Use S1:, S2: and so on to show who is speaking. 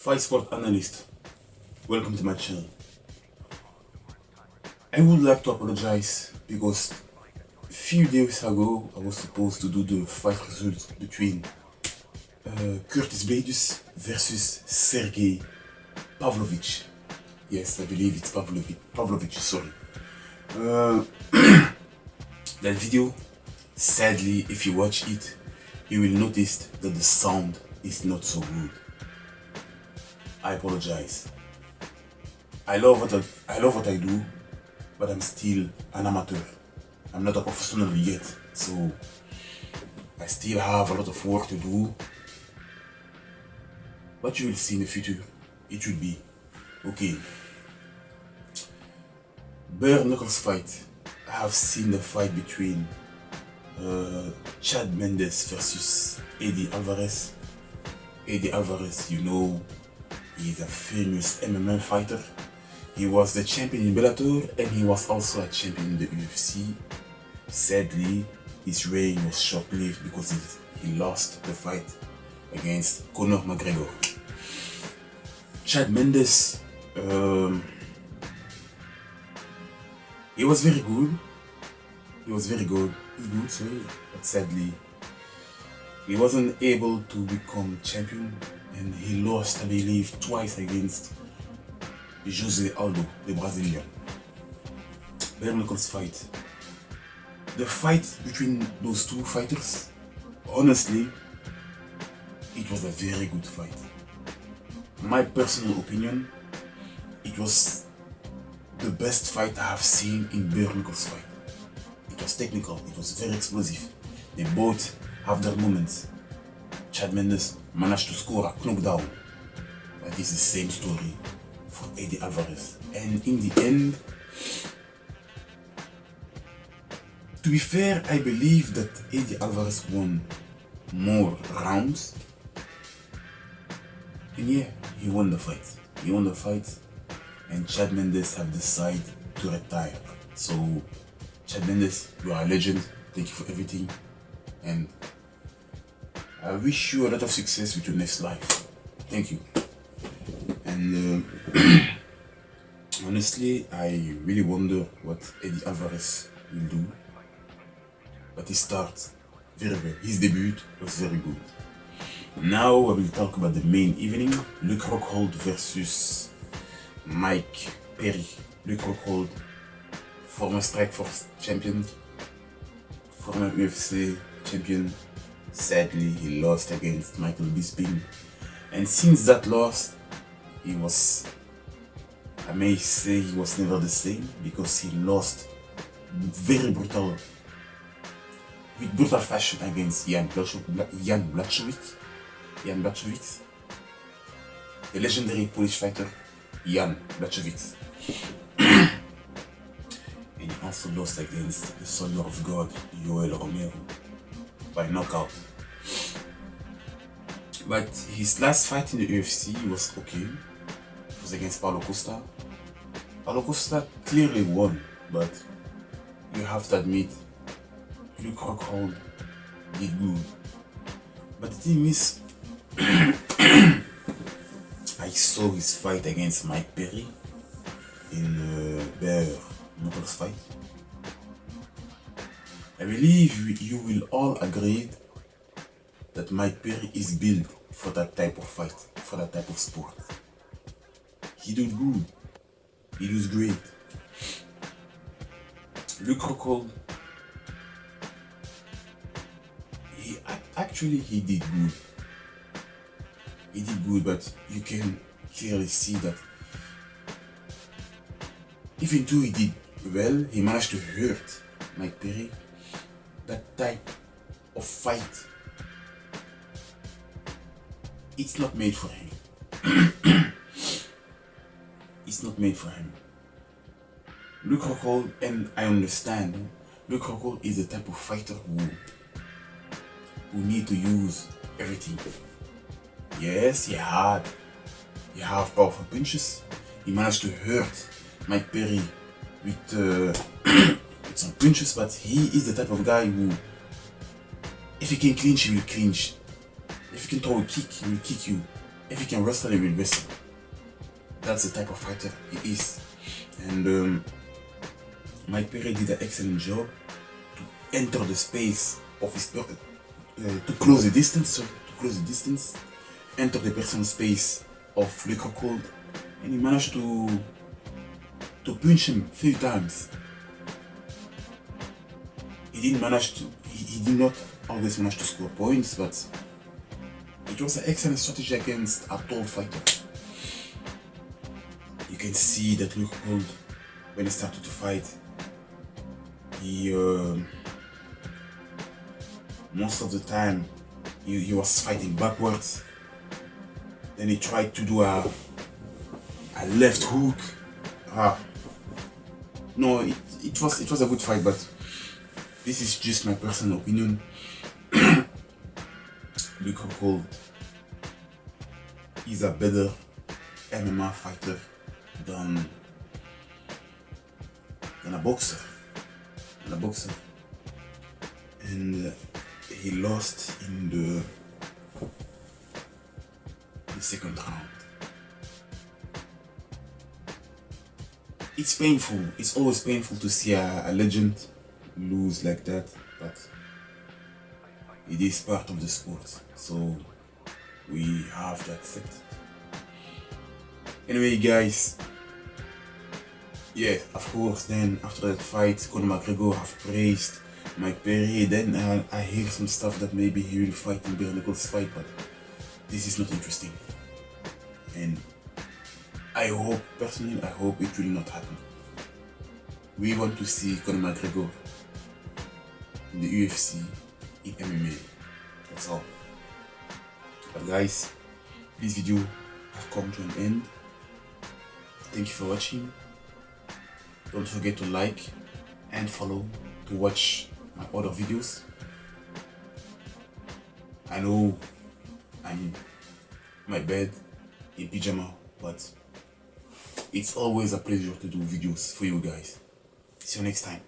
S1: Fight Sport Analyst. Welcome to my channel. I would like to apologize because a few days ago I was supposed to do the fight results between Curtis Blades versus Sergey Pavlovich. Yes, I believe it's Pavlovich, sorry. That video, sadly, if you watch it, you will notice that the sound is not so good. I apologize. I love what I do, but I'm still an amateur. I'm not a professional yet, so I still have a lot of work to do. But you will see in the future, it will be okay. Bare knuckles fight. I have seen the fight between Chad Mendes versus Alvarez. Alvarez, you know, he's a famous MMA fighter. He was the champion in Bellator and he was also a champion in the UFC. Sadly, his reign was short-lived because he lost the fight against Conor McGregor. Chad Mendes, he was very good. But sadly, he wasn't able to become champion and he lost, I believe, twice against Jose Aldo, the Brazilian. Bare knuckles fight. The fight between those two fighters, honestly, it was a very good fight. My personal opinion, it was the best fight I have seen in bare knuckles fight. It was technical, it was very explosive. They both have their moments. Chad Mendes managed to score a knockdown, but it's the same story for Alvarez. And in the end, to be fair, I believe that Alvarez won more rounds. And yeah, he won the fight. And Chad Mendes have decided to retire. So, Chad Mendes, you are a legend. Thank you for everything. And I wish you a lot of success with your next life. Thank you. And honestly, I really wonder what Alvarez will do. But he starts very well. His debut was very good. Now I will talk about the main evening. Rockhold versus Mike Perry. Rockhold, former Strikeforce champion, former UFC champion. Sadly, he lost against Michael Bisping. And since that loss, I may say he was never the same because he lost with brutal fashion against Jan Blachowicz, the legendary Polish fighter Jan Blachowicz. And he also lost against the Soldier of God, Yoel Romero, by knockout. But his last fight in the UFC was okay. It was against Paulo Costa. Paulo Costa clearly won, but you have to admit, Rockhold did good. But the thing is, I saw his fight against Mike Perry in the bare knuckles fight. I believe you will all agree that Mike Perry is built for that type of fight, for that type of sport. He did good. He does great. Rockhold, he did good. He did good, but you can clearly see that even though he did well, he managed to hurt Mike Perry. That type of fight, it's not made for him. It's not made for him. Rockhold, and I understand, Rockhold is the type of fighter who need to use everything. Yes, he have powerful punches. He managed to hurt Mike Perry with some punches, but he is the type of guy who, if he can clinch, he will clinch. If he can throw a kick, he will kick you. if he can wrestle, he will wrestle. That's the type of fighter he is. And Mike Perry did an excellent job to enter the space of his to close the distance, enter the personal space of Rockhold, and he managed to punch him a few times. He did not always manage to score points, but it was an excellent strategy against a tall fighter. You can see that Rockhold, when he started to fight, he most of the time he was fighting backwards. Then he tried to do a left hook. No, it was a good fight, but this is just my personal opinion. Rockhold is a better MMA fighter than a boxer. And he lost in the second round. It's painful. It's always painful to see a legend lose like that, but it is part of the sport, so we have to accept it. Anyway, guys, yeah, of course, then after that fight, Conor McGregor have praised Mike Perry. Then I hear some stuff that maybe he will fight in bare knuckles fight, but this is not interesting. And personally, I hope it will not happen. We want to see Conor McGregor in the UFC, in MMA. That's all. But guys, this video has come to an end. Thank you for watching. Don't forget to like and follow to watch my other videos. I know I'm in my bed in pyjama, but it's always a pleasure to do videos for you guys. See you next time.